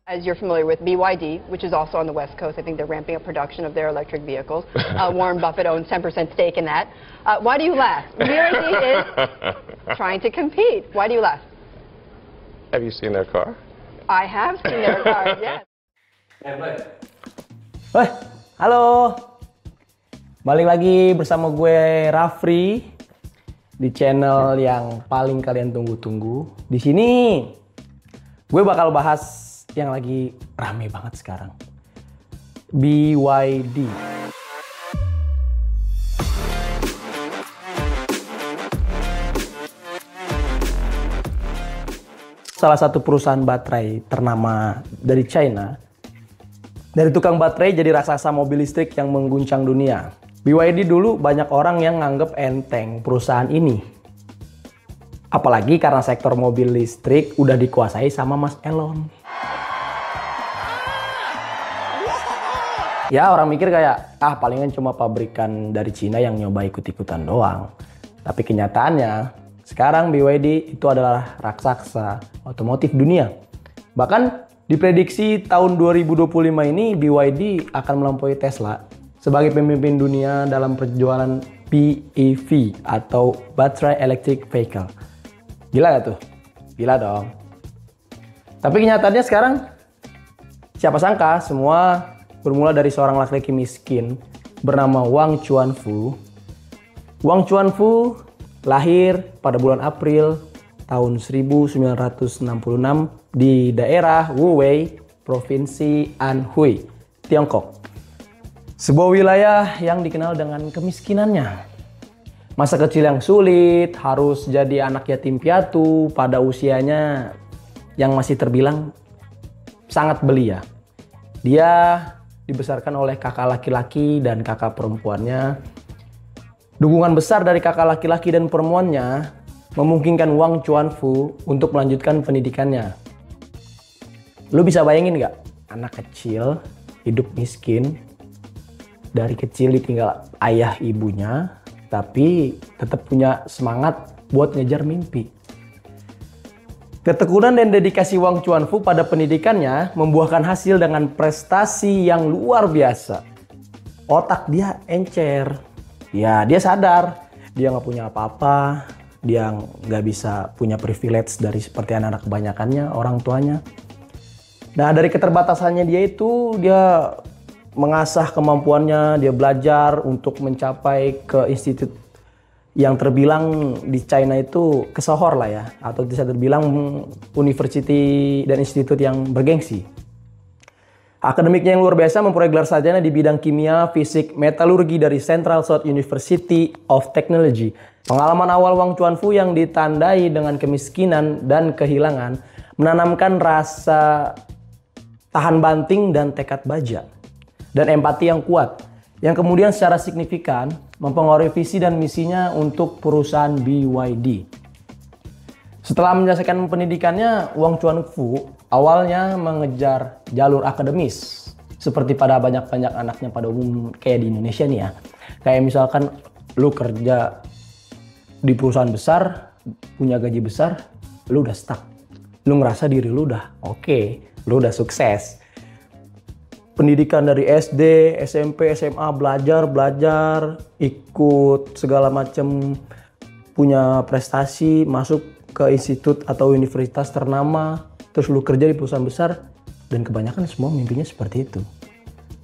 As you're familiar with BYD, which is also on the West Coast, I think they're ramping up production of their electric vehicles. Warren Buffett owns 10% stake in that. Why do you laugh? BYD is trying to compete. Why do you laugh? Have you seen their car? I have seen their car, yes. Woi, halo. Balik lagi bersama gue Rafri di channel yang paling kalian tunggu-tunggu. Di sini gue bakal bahas yang lagi rame banget sekarang. BYD. Salah satu perusahaan baterai ternama dari China. Dari tukang baterai jadi raksasa mobil listrik yang mengguncang dunia. BYD dulu banyak orang yang nganggep enteng perusahaan ini. Apalagi karena sektor mobil listrik udah dikuasai sama Mas Elon. Ya orang mikir kayak, palingan cuma pabrikan dari Cina yang nyoba ikut-ikutan doang. Tapi kenyataannya, sekarang BYD itu adalah raksasa otomotif dunia. Bahkan diprediksi tahun 2025 ini BYD akan melampaui Tesla sebagai pemimpin dunia dalam perjualan BEV atau Battery Electric Vehicle. Gila gak tuh? Gila dong. Tapi kenyataannya sekarang, siapa sangka semua bermula dari seorang laki-laki miskin bernama Wang Chuanfu. Wang Chuanfu lahir pada bulan April tahun 1966 di daerah Wuwei, Provinsi Anhui, Tiongkok. Sebuah wilayah yang dikenal dengan kemiskinannya. Masa kecil yang sulit, harus jadi anak yatim piatu pada usianya yang masih terbilang sangat belia. Dia dibesarkan oleh kakak laki-laki dan kakak perempuannya. Dukungan besar dari kakak laki-laki dan perempuannya memungkinkan Wang Chuanfu untuk melanjutkan pendidikannya. Lu bisa bayangin nggak? Anak kecil, hidup miskin, dari kecil ditinggal ayah ibunya, tapi tetap punya semangat buat ngejar mimpi. Ketekunan dan dedikasi Wang Chuanfu pada pendidikannya membuahkan hasil dengan prestasi yang luar biasa. Otak dia encer. Ya, dia sadar dia nggak punya apa-apa. Dia nggak bisa punya privilege dari seperti anak-anak kebanyakannya, orang tuanya. Nah, dari keterbatasannya dia itu, dia mengasah kemampuannya, dia belajar untuk mencapai ke institut yang terbilang di China itu kesohor lah ya, atau bisa terbilang university dan institut yang bergengsi. Akademiknya yang luar biasa, memperoleh gelar sarjana di bidang kimia, fisik, metalurgi dari Central South University of Technology. Pengalaman awal Wang Chuanfu yang ditandai dengan kemiskinan dan kehilangan menanamkan rasa tahan banting dan tekad baja dan empati yang kuat, yang kemudian secara signifikan mempengaruhi visi dan misinya untuk perusahaan BYD. Setelah menyelesaikan pendidikannya, Wang Chuanfu awalnya mengejar jalur akademis. Seperti pada banyak-banyak anaknya pada umum kayak di Indonesia nih ya. Kayak misalkan lu kerja di perusahaan besar, punya gaji besar, lu udah stuck. Lu ngerasa diri lu udah oke, lu udah sukses. Pendidikan dari SD, SMP, SMA, belajar, ikut segala macam, punya prestasi, masuk ke institut atau universitas ternama, terus lu kerja di perusahaan besar, dan kebanyakan semua mimpinya seperti itu.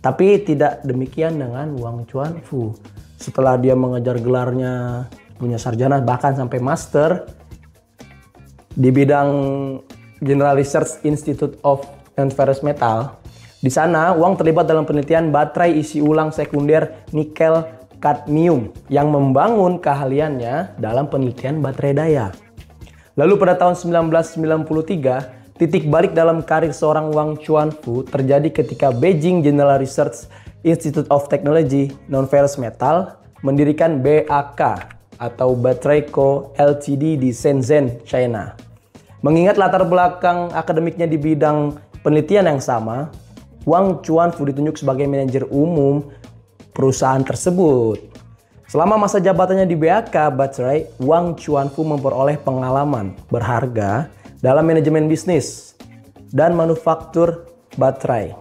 Tapi tidak demikian dengan Wang Chuanfu. Setelah dia mengejar gelarnya, punya sarjana, bahkan sampai master, di bidang General Research Institute of Ferrous Metal. Di sana, Wang terlibat dalam penelitian baterai isi ulang sekunder nikel kadmium yang membangun keahliannya dalam penelitian baterai daya. Lalu pada tahun 1993, titik balik dalam karir seorang Wang Chuanfu terjadi ketika Beijing General Research Institute of Technology Non-Ferrous Metal mendirikan BAK atau Battery Co. Ltd. di Shenzhen, China. Mengingat latar belakang akademiknya di bidang penelitian yang sama, Wang Chuanfu ditunjuk sebagai manajer umum perusahaan tersebut. Selama masa jabatannya di BAK Baterai, Wang Chuanfu memperoleh pengalaman berharga dalam manajemen bisnis dan manufaktur baterai.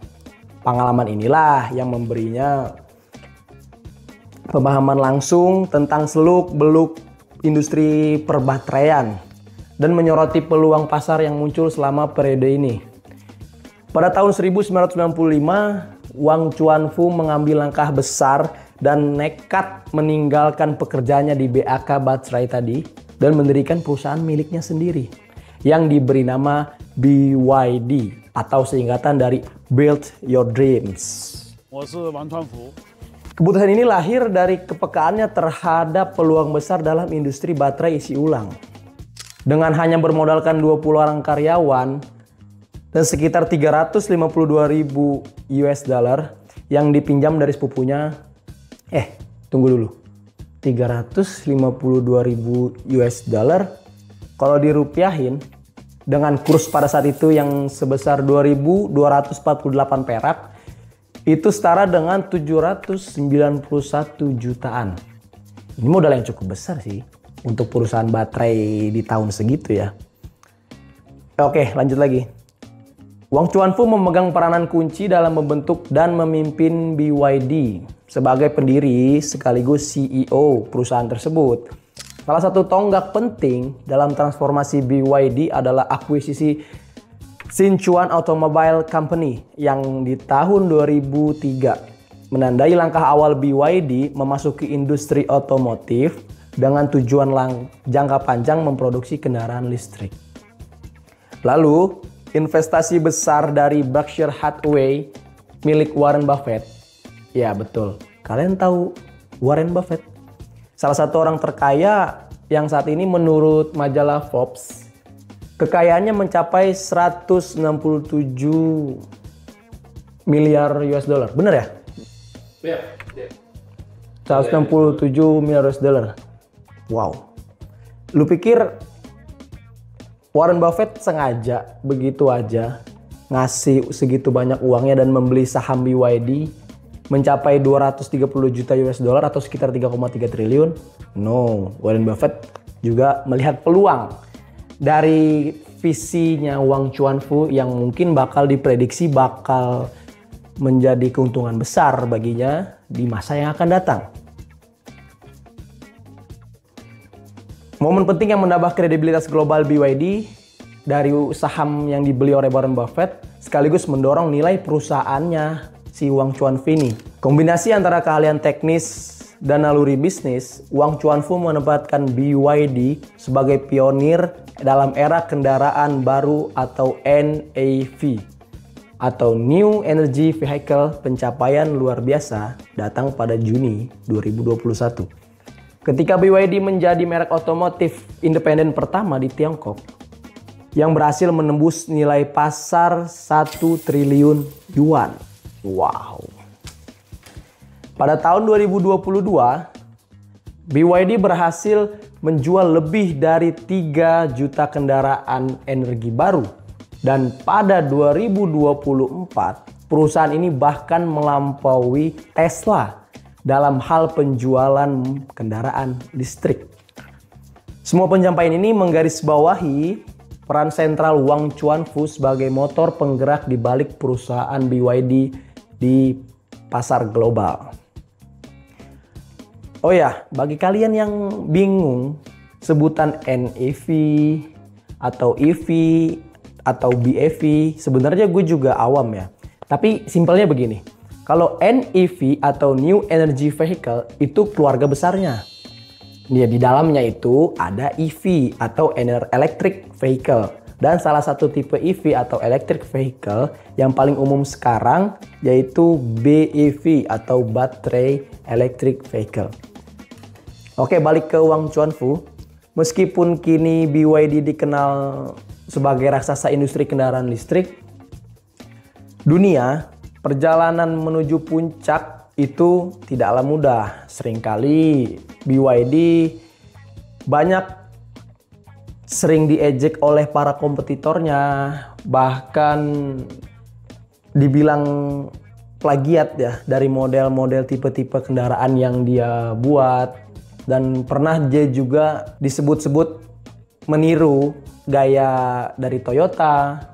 Pengalaman inilah yang memberinya pemahaman langsung tentang seluk-beluk industri perbateraian dan menyoroti peluang pasar yang muncul selama periode ini. Pada tahun 1995, Wang Chuanfu mengambil langkah besar dan nekat meninggalkan pekerjaannya di BAK Baterai tadi dan mendirikan perusahaan miliknya sendiri yang diberi nama BYD atau singkatan dari Build Your Dreams. Keputusan ini lahir dari kepekaannya terhadap peluang besar dalam industri baterai isi ulang. Dengan hanya bermodalkan 20 orang karyawan dan sekitar 352.000 US dollar yang dipinjam dari sepupunya. Tunggu dulu. 352.000 US dollar kalau dirupiahin dengan kurs pada saat itu yang sebesar 2.248 perak itu setara dengan 791 jutaan. Ini modal yang cukup besar sih untuk perusahaan baterai di tahun segitu ya. Oke, lanjut lagi. Wang Chuanfu memegang peranan kunci dalam membentuk dan memimpin BYD sebagai pendiri sekaligus CEO perusahaan tersebut. Salah satu tonggak penting dalam transformasi BYD adalah akuisisi Sichuan Automobile Company yang di tahun 2003 menandai langkah awal BYD memasuki industri otomotif dengan tujuan jangka panjang memproduksi kendaraan listrik. Lalu, investasi besar dari Berkshire Hathaway milik Warren Buffett. Ya betul, kalian tahu Warren Buffett? Salah satu orang terkaya yang saat ini menurut majalah Forbes, kekayaannya mencapai 167 miliar US dollar. Bener ya? Iya. 167 miliar US dollar. Wow. Lu pikir Warren Buffett sengaja begitu aja ngasih segitu banyak uangnya dan membeli saham BYD mencapai 230 juta US dollar atau sekitar 3,3 triliun? No, Warren Buffett juga melihat peluang dari visinya Wang Chuanfu yang mungkin bakal diprediksi bakal menjadi keuntungan besar baginya di masa yang akan datang. Momen penting yang menambah kredibilitas global BYD dari saham yang dibeli oleh Warren Buffett sekaligus mendorong nilai perusahaannya si Wang Chuanfu ini. Kombinasi antara keahlian teknis dan naluri bisnis, Wang Chuanfu menempatkan BYD sebagai pionir dalam era kendaraan baru atau NEV atau New Energy Vehicle. Pencapaian luar biasa datang pada Juni 2021. Ketika BYD menjadi merek otomotif independen pertama di Tiongkok yang berhasil menembus nilai pasar 1 triliun yuan. Wow. Pada tahun 2022, BYD berhasil menjual lebih dari 3 juta kendaraan energi baru. Dan pada 2024, perusahaan ini bahkan melampaui Tesla dalam hal penjualan kendaraan listrik. Semua pencapaian ini menggarisbawahi peran sentral Wang Chuanfu sebagai motor penggerak di balik perusahaan BYD di pasar global. Oh ya, bagi kalian yang bingung sebutan NEV atau EV atau BEV, sebenarnya gue juga awam ya. Tapi simpelnya begini, kalau NEV atau New Energy Vehicle itu keluarga besarnya. Ya, di dalamnya itu ada EV atau Electric Vehicle. Dan salah satu tipe EV atau Electric Vehicle yang paling umum sekarang yaitu BEV atau Battery Electric Vehicle. Oke, balik ke Wang Chuanfu. Meskipun kini BYD dikenal sebagai raksasa industri kendaraan listrik, dunia perjalanan menuju puncak itu tidaklah mudah. Seringkali BYD sering diejek oleh para kompetitornya, bahkan dibilang plagiat ya dari model-model tipe-tipe kendaraan yang dia buat, dan pernah dia juga disebut-sebut meniru gaya dari Toyota.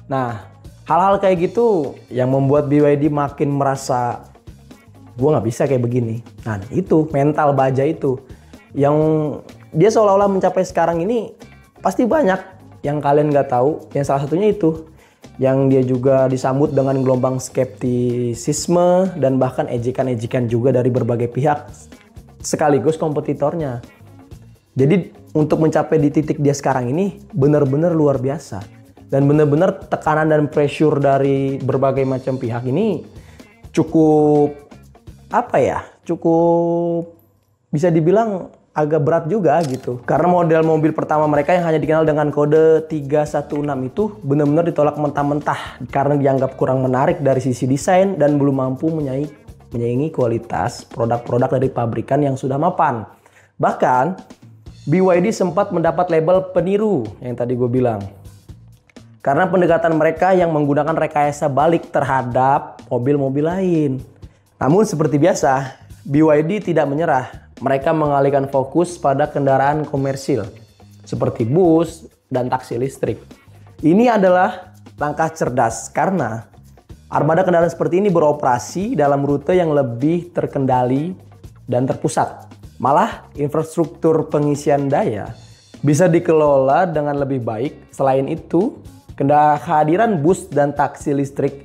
Nah, hal-hal kayak gitu yang membuat BYD makin merasa gue nggak bisa kayak begini. Nah, itu mental baja itu yang dia seolah-olah mencapai sekarang ini. Pasti banyak yang kalian nggak tahu. Yang salah satunya itu yang dia juga disambut dengan gelombang skeptisisme dan bahkan ejekan-ejekan juga dari berbagai pihak sekaligus kompetitornya. Jadi untuk mencapai di titik dia sekarang ini benar-benar luar biasa. Dan benar-benar tekanan dan pressure dari berbagai macam pihak ini cukup cukup bisa dibilang agak berat juga gitu. Karena model mobil pertama mereka yang hanya dikenal dengan kode 316 itu benar-benar ditolak mentah-mentah karena dianggap kurang menarik dari sisi desain dan belum mampu menyaingi kualitas produk-produk dari pabrikan yang sudah mapan. Bahkan BYD sempat mendapat label peniru yang tadi gue bilang. Karena pendekatan mereka yang menggunakan rekayasa balik terhadap mobil-mobil lain. Namun seperti biasa, BYD tidak menyerah. Mereka mengalihkan fokus pada kendaraan komersil seperti bus dan taksi listrik. Ini adalah langkah cerdas karena armada kendaraan seperti ini beroperasi dalam rute yang lebih terkendali dan terpusat. Malah infrastruktur pengisian daya bisa dikelola dengan lebih baik. Selain itu, kehadiran bus dan taksi listrik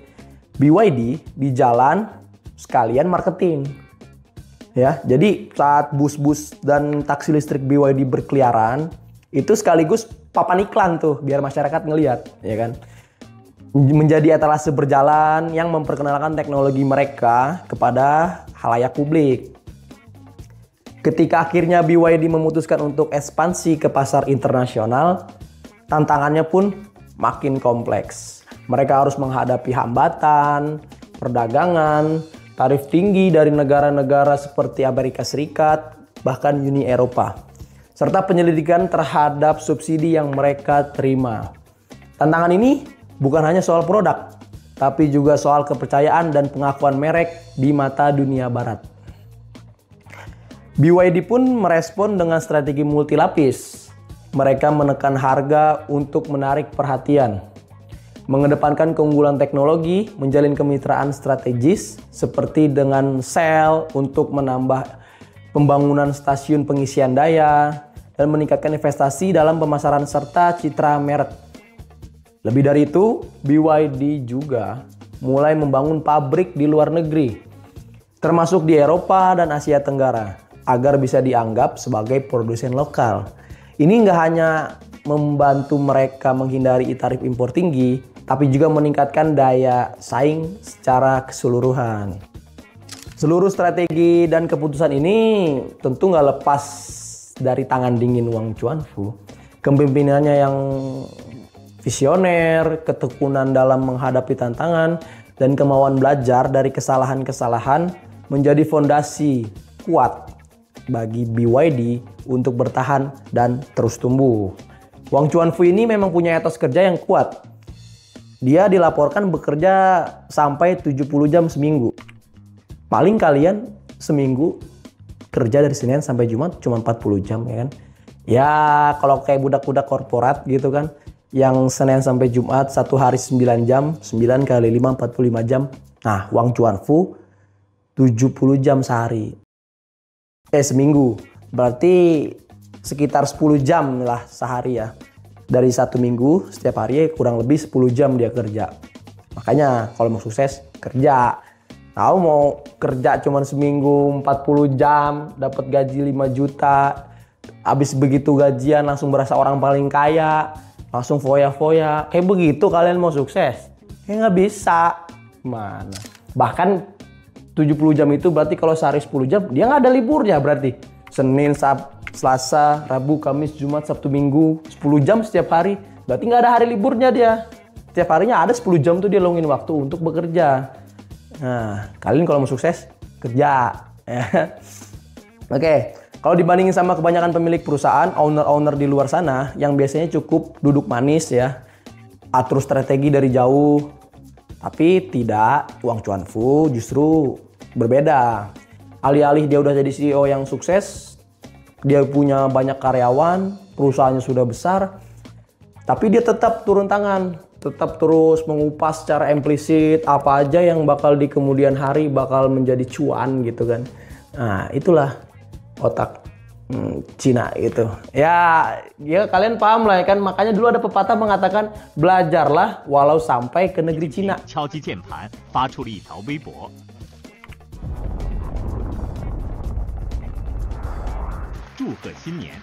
BYD di jalan sekalian marketing. Ya, jadi saat bus-bus dan taksi listrik BYD berkeliaran, itu sekaligus papan iklan tuh biar masyarakat ngelihat, ya kan? Menjadi etalase berjalan yang memperkenalkan teknologi mereka kepada khalayak publik. Ketika akhirnya BYD memutuskan untuk ekspansi ke pasar internasional, tantangannya pun makin kompleks. Mereka harus menghadapi hambatan, perdagangan, tarif tinggi dari negara-negara seperti Amerika Serikat, bahkan Uni Eropa, serta penyelidikan terhadap subsidi yang mereka terima. Tantangan ini bukan hanya soal produk, tapi juga soal kepercayaan dan pengakuan merek di mata dunia barat. BYD pun merespon dengan strategi multilapis. Mereka menekan harga untuk menarik perhatian, mengedepankan keunggulan teknologi, menjalin kemitraan strategis seperti dengan Shell untuk menambah pembangunan stasiun pengisian daya dan meningkatkan investasi dalam pemasaran serta citra merek. Lebih dari itu, BYD juga mulai membangun pabrik di luar negeri, termasuk di Eropa dan Asia Tenggara, agar bisa dianggap sebagai produsen lokal. Ini nggak hanya membantu mereka menghindari tarif impor tinggi, tapi juga meningkatkan daya saing secara keseluruhan. Seluruh strategi dan keputusan ini tentu nggak lepas dari tangan dingin Wang Chuanfu. Kepemimpinannya yang visioner, ketekunan dalam menghadapi tantangan, dan kemauan belajar dari kesalahan-kesalahan menjadi fondasi kuat bagi BYD untuk bertahan dan terus tumbuh. Wang Chuanfu ini memang punya etos kerja yang kuat. Dia dilaporkan bekerja sampai 70 jam seminggu. Paling kalian seminggu kerja dari Senin sampai Jumat cuma 40 jam, ya kan? Ya kalau kayak budak-budak korporat gitu kan, yang Senin sampai Jumat satu hari 9 jam, 9 kali 5 45 jam. Nah, Wang Chuanfu 70 jam sehari. Seminggu. Berarti sekitar 10 jam lah sehari ya. Dari satu minggu setiap hari kurang lebih 10 jam dia kerja. Makanya kalau mau sukses kerja. Tahu mau kerja cuma seminggu 40 jam dapat gaji 5 juta. Habis begitu gajian langsung berasa orang paling kaya. Langsung foya-foya. Kayak begitu kalian mau sukses? Ya nggak bisa. Mana? Bahkan 70 jam itu berarti kalau sehari 10 jam dia nggak ada liburnya berarti. Senin, Selasa, Rabu, Kamis, Jumat, Sabtu, Minggu 10 jam setiap hari. Berarti nggak ada hari liburnya dia. Setiap harinya ada 10 jam tuh dia luangin waktu untuk bekerja. Nah, kalian kalau mau sukses kerja. Oke, kalau dibandingin sama kebanyakan pemilik perusahaan, owner-owner di luar sana yang biasanya cukup duduk manis ya, atur strategi dari jauh, Tapi tidak, Wang Chuanfu justru berbeda. Alih-alih dia udah jadi CEO yang sukses, dia punya banyak karyawan, perusahaannya sudah besar, tapi dia tetap turun tangan, tetap terus mengupas secara implisit apa aja yang bakal di kemudian hari bakal menjadi cuan gitu kan. Nah, itulah otak Cina gitu. Ya kalian paham lah ya kan, makanya dulu ada pepatah mengatakan belajarlah walau sampai ke negeri Cina. 敲击键盘，发出了一条微博。祝贺新年！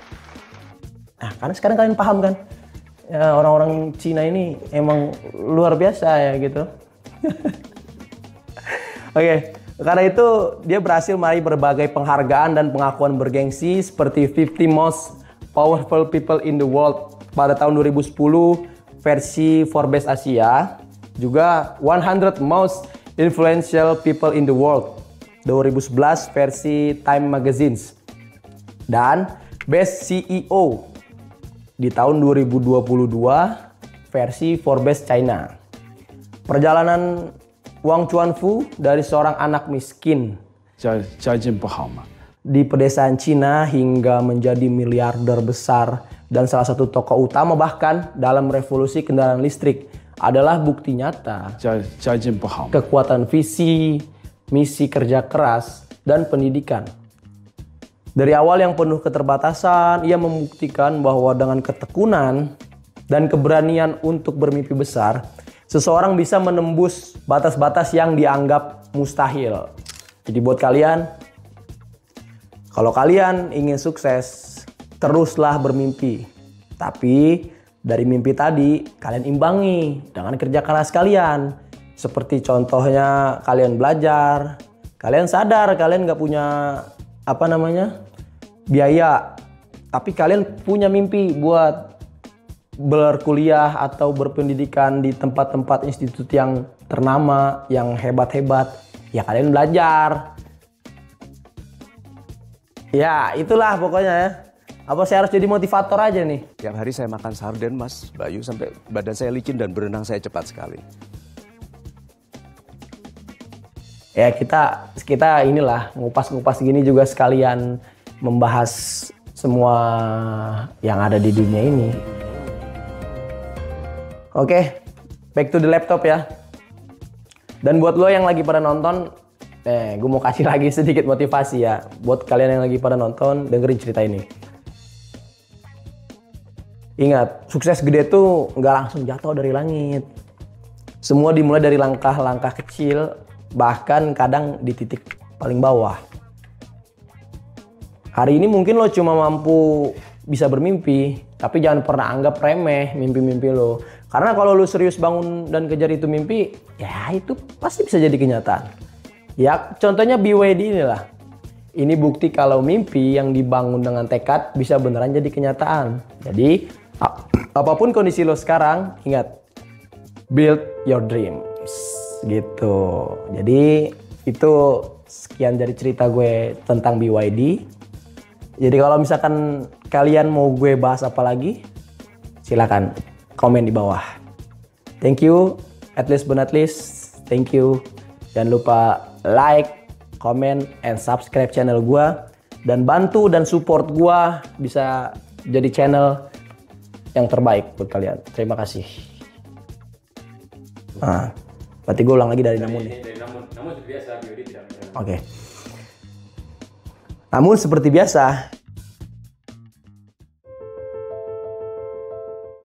Nah, karena sekarang kalian paham kan, ya, orang-orang Cina ini emang luar biasa ya gitu. Oke, karena itu dia berhasil meraih berbagai penghargaan dan pengakuan bergengsi seperti 50 Most Powerful People in the World pada tahun 2010 versi Forbes Asia, juga 100 Most Influential People in the World 2011 versi Time Magazines, dan Best CEO di tahun 2022 versi Forbes China. Perjalanan Wang Chuanfu dari seorang anak miskin 家境不好嘛， di pedesaan Cina hingga menjadi miliarder besar dan salah satu tokoh utama bahkan dalam revolusi kendaraan listrik adalah bukti nyata 家境不好嘛， kekuatan visi, misi kerja keras, dan pendidikan. Dari awal yang penuh keterbatasan, ia membuktikan bahwa dengan ketekunan dan keberanian untuk bermimpi besar, seseorang bisa menembus batas-batas yang dianggap mustahil. Jadi buat kalian, kalau kalian ingin sukses, teruslah bermimpi. Tapi dari mimpi tadi, kalian imbangi dengan kerja keras kalian. Seperti contohnya kalian belajar, kalian sadar kalian nggak punya biaya, tapi kalian punya mimpi buat berkuliah atau berpendidikan di tempat-tempat institut yang ternama, yang hebat-hebat, ya kalian belajar. Ya itulah pokoknya ya. Apa saya harus jadi motivator aja nih? Tiap hari saya makan sarden Mas Bayu sampai badan saya licin dan berenang saya cepat sekali. Ya kita inilah ngupas-ngupas gini juga sekalian membahas semua yang ada di dunia ini. Oke, back to the laptop ya. Dan buat lo yang lagi pada nonton, gue mau kasih lagi sedikit motivasi ya. Buat kalian yang lagi pada nonton, dengerin cerita ini. Ingat, sukses gede tuh nggak langsung jatuh dari langit. Semua dimulai dari langkah-langkah kecil, bahkan kadang di titik paling bawah. Hari ini mungkin lo cuma mampu bisa bermimpi, tapi jangan pernah anggap remeh mimpi-mimpi lo. Karena kalau lo serius bangun dan kejar itu mimpi, ya itu pasti bisa jadi kenyataan. Ya contohnya BYD inilah. Ini bukti kalau mimpi yang dibangun dengan tekad bisa beneran jadi kenyataan. Jadi apapun kondisi lo sekarang, ingat, build your dreams gitu. Jadi itu sekian dari cerita gue tentang BYD. Jadi kalau misalkan kalian mau gue bahas apa lagi, silakan komen di bawah. Thank you, at least but not least, thank you. Jangan lupa like, comment, and subscribe channel gue. Dan bantu dan support gue bisa jadi channel yang terbaik buat kalian. Terima kasih. Nah, berarti gue ulang lagi dari namun. Namun seperti biasa, BYD tidak. Oke. Namun seperti biasa,